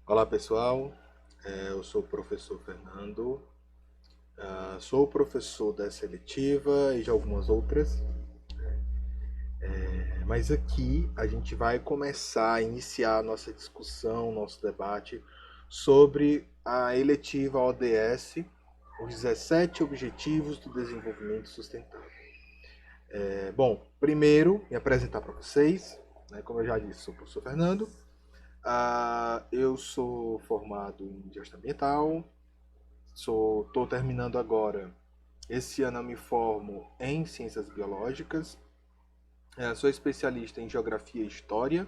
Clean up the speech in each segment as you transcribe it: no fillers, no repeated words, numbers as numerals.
Olá pessoal, eu sou o professor Fernando, sou professor dessa eletiva e de algumas outras, mas aqui a gente vai começar a iniciar a nossa discussão, nosso debate sobre a eletiva ODS, os 17 Objetivos do Desenvolvimento Sustentável. Bom, primeiro me apresentar para vocês, né, como eu já disse, sou o professor Fernando, eu sou formado em gestão ambiental. Estou terminando agora. Esse ano eu me formo em Ciências Biológicas. Sou especialista em Geografia e História.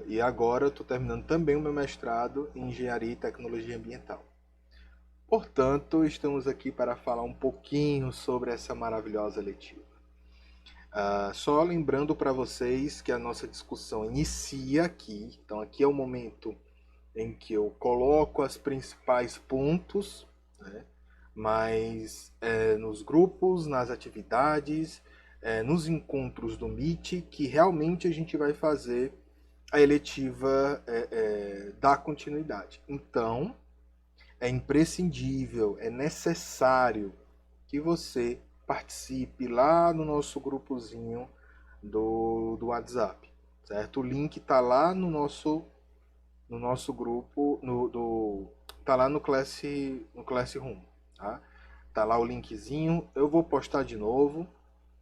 E agora estou terminando também o meu mestrado em Engenharia e Tecnologia Ambiental. Portanto, estamos aqui para falar um pouquinho sobre essa maravilhosa eletiva. Só lembrando para vocês que a nossa discussão inicia aqui. Então, aqui é o momento em que eu coloco os principais pontos, né? Mas nos grupos, nas atividades, nos encontros do Meet, que realmente a gente vai fazer a eletiva dar continuidade. Então, é imprescindível, é necessário que você participe lá no nosso grupozinho do WhatsApp, certo? O link está lá no nosso grupo, tá lá no Classroom, tá? Tá lá o linkzinho, eu vou postar de novo,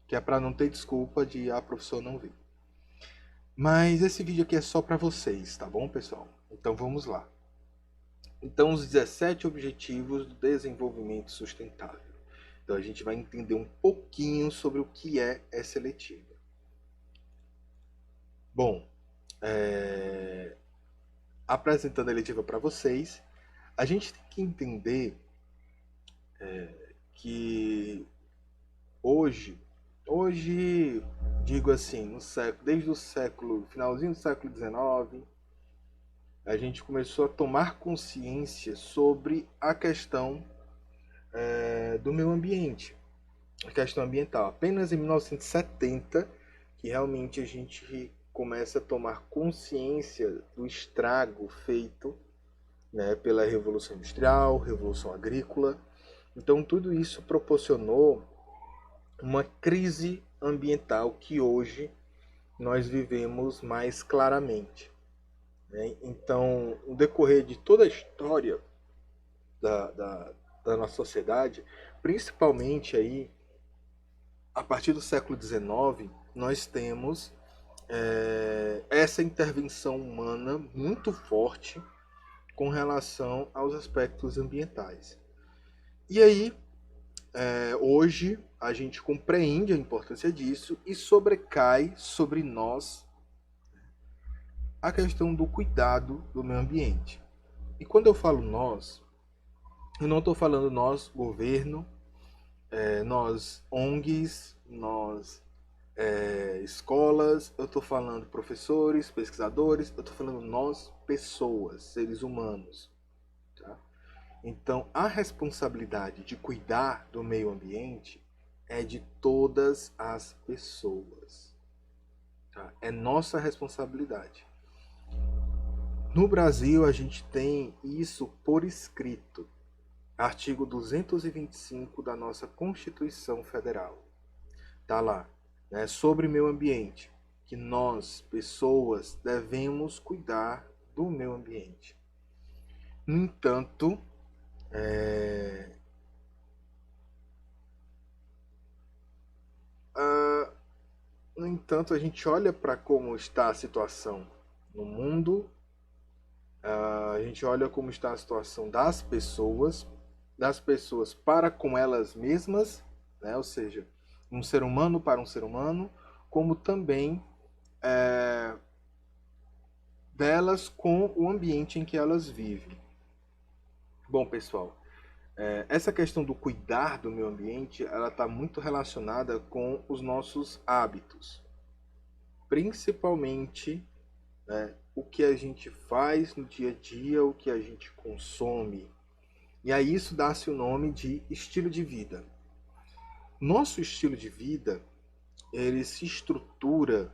que é para não ter desculpa de a professora não vir. Mas esse vídeo aqui é só para vocês, tá bom, pessoal? Então vamos lá. Então os 17 objetivos do desenvolvimento sustentável. Então a gente vai entender um pouquinho sobre o que é essa eletiva. Bom, apresentando a eletiva para vocês, a gente tem que entender que hoje digo assim, desde o século, finalzinho do século XIX, a gente começou a tomar consciência sobre a questão do meio ambiente, a questão ambiental. Apenas em 1970 que realmente a gente começa a tomar consciência do estrago feito, né, pela Revolução Industrial, Revolução Agrícola. Então tudo isso proporcionou uma crise ambiental que hoje nós vivemos mais claramente, né? Então, no decorrer de toda a história da, da, da nossa sociedade, principalmente aí a partir do século XIX, nós temos essa intervenção humana muito forte com relação aos aspectos ambientais. E aí, hoje, a gente compreende a importância disso e sobrecai sobre nós a questão do cuidado do meio ambiente. E quando eu falo nós, eu não estou falando nós, governo, nós ONGs, nós escolas, eu estou falando professores, pesquisadores, eu estou falando nós, pessoas, seres humanos. Tá? Então, a responsabilidade de cuidar do meio ambiente é de todas as pessoas. Tá? É nossa responsabilidade. No Brasil, a gente tem isso por escrito. Artigo 225 da nossa Constituição Federal. Tá lá, né, sobre meio ambiente, que nós, pessoas, devemos cuidar do meio ambiente. No entanto, a gente olha para como está a situação no mundo, a gente olha como está a situação das pessoas para com elas mesmas, né? Ou seja, um ser humano para um ser humano, como também delas com o ambiente em que elas vivem. Bom, pessoal, essa questão do cuidar do meio ambiente, ela está muito relacionada com os nossos hábitos, principalmente, né, o que a gente faz no dia a dia, o que a gente consome. E aí isso dá-se o nome de estilo de vida. Nosso estilo de vida, ele se estrutura,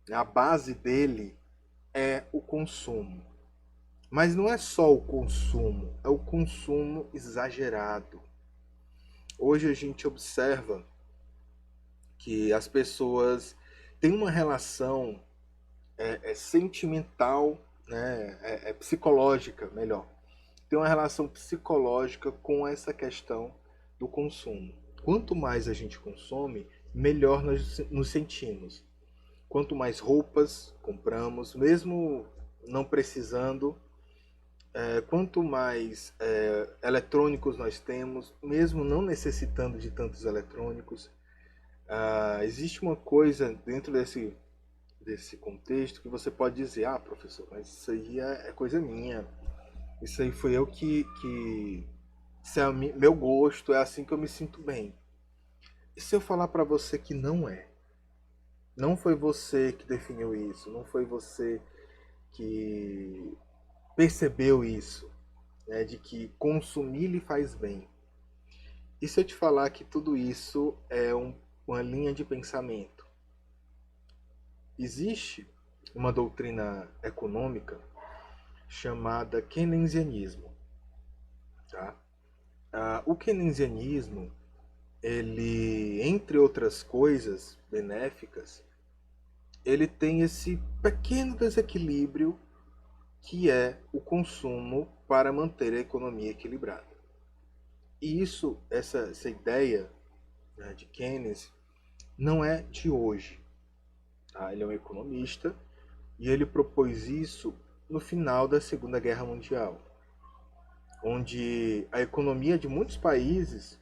a base dele é o consumo. Mas não é só o consumo, é o consumo exagerado. Hoje a gente observa que as pessoas têm uma relação sentimental, né, psicológica, melhor. Tem uma relação psicológica com essa questão do consumo. Quanto mais a gente consome, melhor nós nos sentimos. Quanto mais roupas compramos, mesmo não precisando, quanto mais eletrônicos nós temos, mesmo não necessitando de tantos eletrônicos, existe uma coisa dentro desse contexto que você pode dizer, ah, professor, mas isso aí é coisa minha, isso aí foi eu que isso é meu gosto, é assim que eu me sinto bem. E se eu falar para você que não é? Não foi você que definiu isso, não foi você que percebeu isso, né, de que consumir lhe faz bem. E se eu te falar que tudo isso é uma linha de pensamento? Existe uma doutrina econômica chamada keynesianismo. Tá? O keynesianismo, ele, entre outras coisas benéficas, ele tem esse pequeno desequilíbrio que é o consumo para manter a economia equilibrada. E isso, essa ideia, né, de Keynes não é de hoje. Tá? Ele é um economista e ele propôs isso no final da Segunda Guerra Mundial, onde a economia de muitos países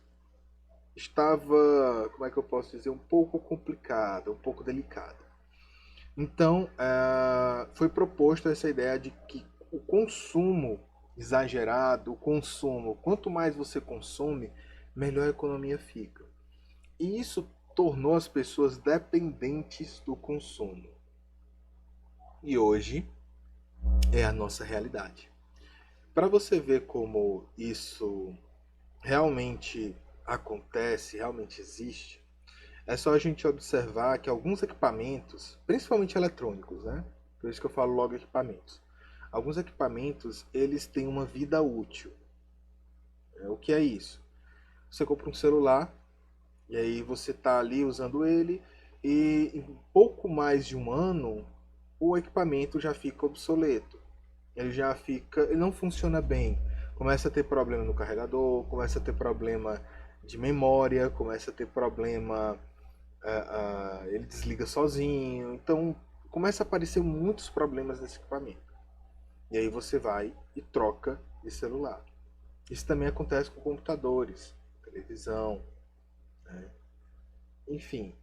estava, como é que eu posso dizer, um pouco complicada, um pouco delicada. Então, foi proposta essa ideia de que o consumo exagerado, o consumo, quanto mais você consome, melhor a economia fica. E isso tornou as pessoas dependentes do consumo. E hoje é a nossa realidade. Para você ver como isso realmente acontece, realmente existe, é só a gente observar que alguns equipamentos, principalmente eletrônicos, né? Por isso que eu falo logo equipamentos. Alguns equipamentos, eles têm uma vida útil. O que é isso? Você compra um celular e aí você está ali usando ele e em pouco mais de um ano o equipamento já fica obsoleto. Ele não funciona bem. Começa a ter problema no carregador, começa a ter problema de memória, começa a ter problema, ele desliga sozinho. Então começa a aparecer muitos problemas nesse equipamento. E aí você vai e troca de celular. Isso também acontece com computadores, televisão, né? Enfim,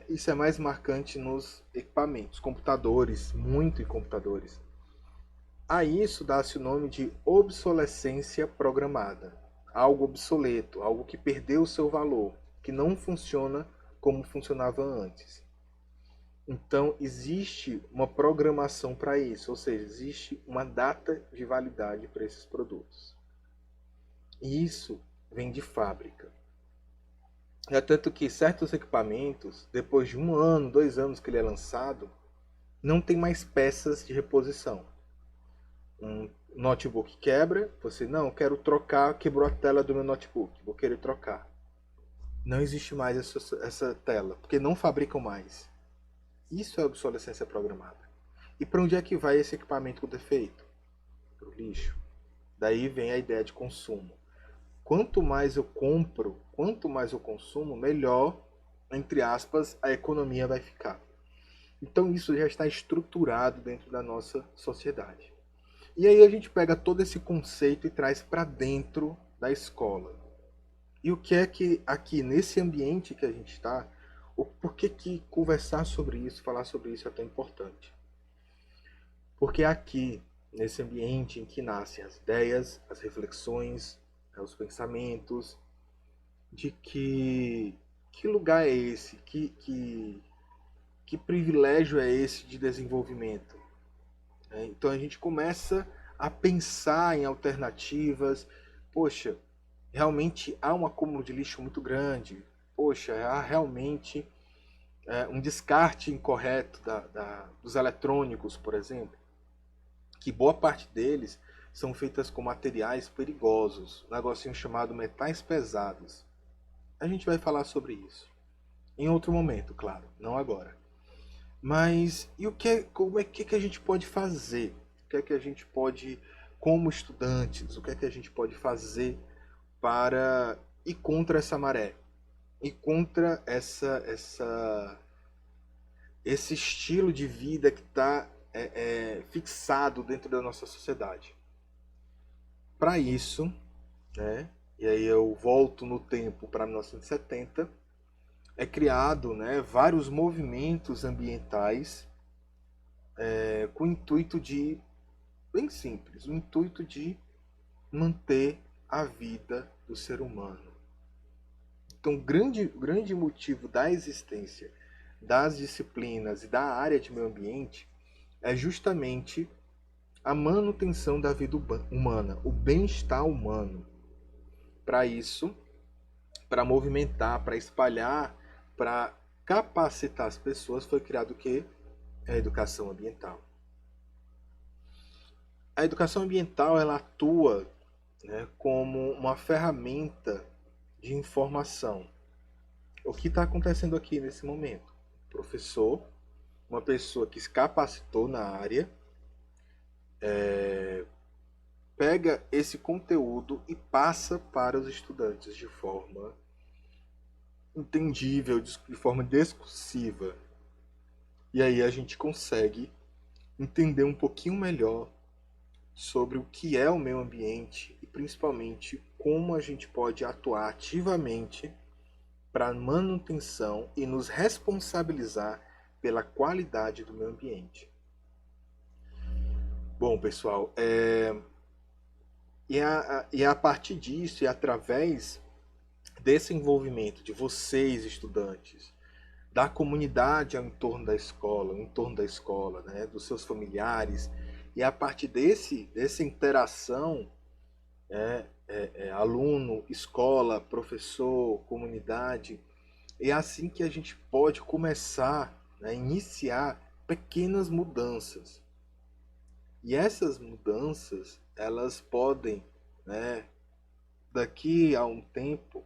isso é mais marcante nos equipamentos, computadores, muito em computadores. A isso dá-se o nome de obsolescência programada. Algo obsoleto, algo que perdeu o seu valor, que não funciona como funcionava antes. Então, existe uma programação para isso, ou seja, existe uma data de validade para esses produtos. E isso vem de fábrica. É tanto que certos equipamentos, depois de 1 ano, 2 anos que ele é lançado, não tem mais peças de reposição. Um notebook quebra, você, não, quero trocar, quebrou a tela do meu notebook, vou querer trocar. Não existe mais essa tela, porque não fabricam mais. Isso é obsolescência programada. E para onde é que vai esse equipamento com defeito? Para o lixo. Daí vem a ideia de consumo. Quanto mais eu compro, quanto mais eu consumo, melhor, entre aspas, a economia vai ficar. Então isso já está estruturado dentro da nossa sociedade. E aí a gente pega todo esse conceito e traz para dentro da escola. E o que é que aqui, nesse ambiente que a gente está, por que conversar sobre isso, falar sobre isso é tão importante? Porque é aqui, nesse ambiente em que nascem as ideias, as reflexões, os pensamentos, de que lugar é esse, que privilégio é esse de desenvolvimento. Então a gente começa a pensar em alternativas. Poxa, realmente há um acúmulo de lixo muito grande. Poxa, há realmente um descarte incorreto dos eletrônicos, por exemplo, que boa parte deles são feitas com materiais perigosos, um negocinho chamado metais pesados. A gente vai falar sobre isso em outro momento, claro, não agora. Mas e o que é, como é que a gente pode fazer? O que é que a gente pode, como estudantes, o que é que a gente pode fazer para ir contra essa maré? E contra esse estilo de vida que está fixado dentro da nossa sociedade. Para isso, né, e aí eu volto no tempo para 1970, é criado, né, vários movimentos ambientais com o intuito de, bem simples, o intuito de manter a vida do ser humano. Então, grande motivo da existência das disciplinas e da área de meio ambiente é justamente a manutenção da vida humana, o bem-estar humano. Para isso, para movimentar, para espalhar, para capacitar as pessoas, foi criado o quê? A educação ambiental. A educação ambiental ela atua, né, como uma ferramenta de informação. O que está acontecendo aqui nesse momento? Professor, uma pessoa que se capacitou na área, pega esse conteúdo e passa para os estudantes de forma entendível, de forma discursiva. E aí a gente consegue entender um pouquinho melhor sobre o que é o meio ambiente e principalmente como a gente pode atuar ativamente para a manutenção e nos responsabilizar pela qualidade do meio ambiente. Bom, pessoal, e a partir disso e através desse envolvimento de vocês, estudantes, da comunidade ao entorno da escola, né, dos seus familiares, e a partir dessa interação, aluno, escola, professor, comunidade, é assim que a gente pode começar, né, iniciar pequenas mudanças. E essas mudanças, elas podem, né, daqui a um tempo,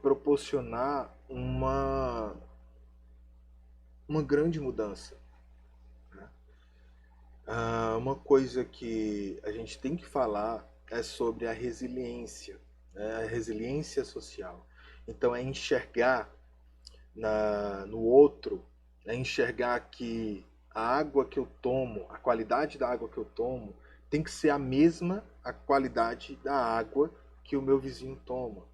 proporcionar uma grande mudança. Né? Uma coisa que a gente tem que falar é sobre a resiliência, né? A resiliência social. Então é enxergar no outro, é enxergar que a água que eu tomo, a qualidade da água que eu tomo, tem que ser a mesma a qualidade da água que o meu vizinho toma,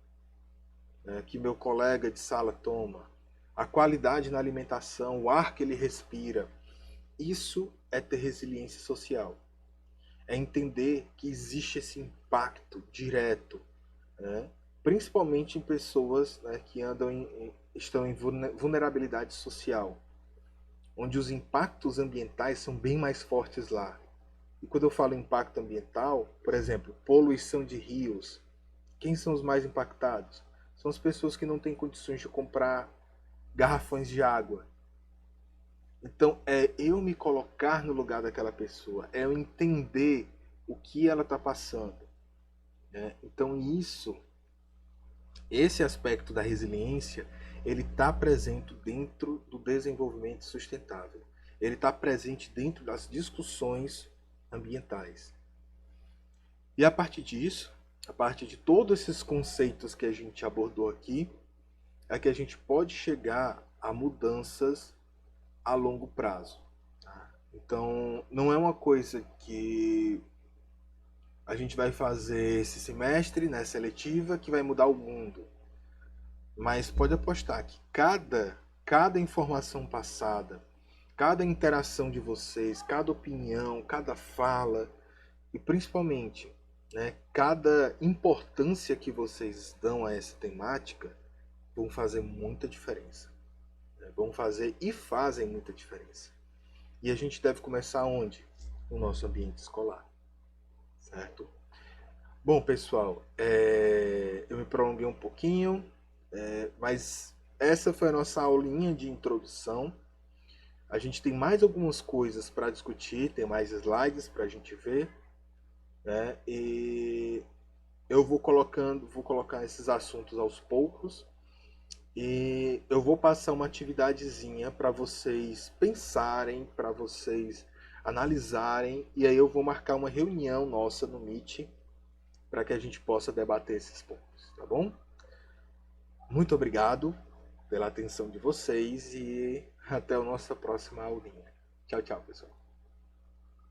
né, que meu colega de sala toma, a qualidade na alimentação, o ar que ele respira. Isso é ter resiliência social. É entender que existe esse impacto direto, né, principalmente em pessoas, né, que estão em vulnerabilidade social, onde os impactos ambientais são bem mais fortes lá. E quando eu falo impacto ambiental, por exemplo, poluição de rios, quem são os mais impactados? São as pessoas que não têm condições de comprar garrafões de água. Então é eu me colocar no lugar daquela pessoa, é eu entender o que ela está passando. Né? Então esse aspecto da resiliência, ele está presente dentro do desenvolvimento sustentável. Ele está presente dentro das discussões ambientais. E a partir disso, a partir de todos esses conceitos que a gente abordou aqui, é que a gente pode chegar a mudanças a longo prazo. Tá? Então, não é uma coisa que a gente vai fazer esse semestre, né, seletiva, que vai mudar o mundo. Mas pode apostar que cada informação passada, cada interação de vocês, cada opinião, cada fala, e principalmente, né, cada importância que vocês dão a essa temática, vão fazer muita diferença. Né? Vão fazer e fazem muita diferença. E a gente deve começar onde? No nosso ambiente escolar. Certo? Bom, pessoal, eu me prolonguei um pouquinho, mas essa foi a nossa aulinha de introdução. A gente tem mais algumas coisas para discutir, tem mais slides para a gente ver, né? E eu vou colocar esses assuntos aos poucos e eu vou passar uma atividadezinha para vocês pensarem, para vocês analisarem, e aí eu vou marcar uma reunião nossa no Meet para que a gente possa debater esses pontos, tá bom? Muito obrigado pela atenção de vocês e até a nossa próxima aulinha. Tchau, tchau, pessoal.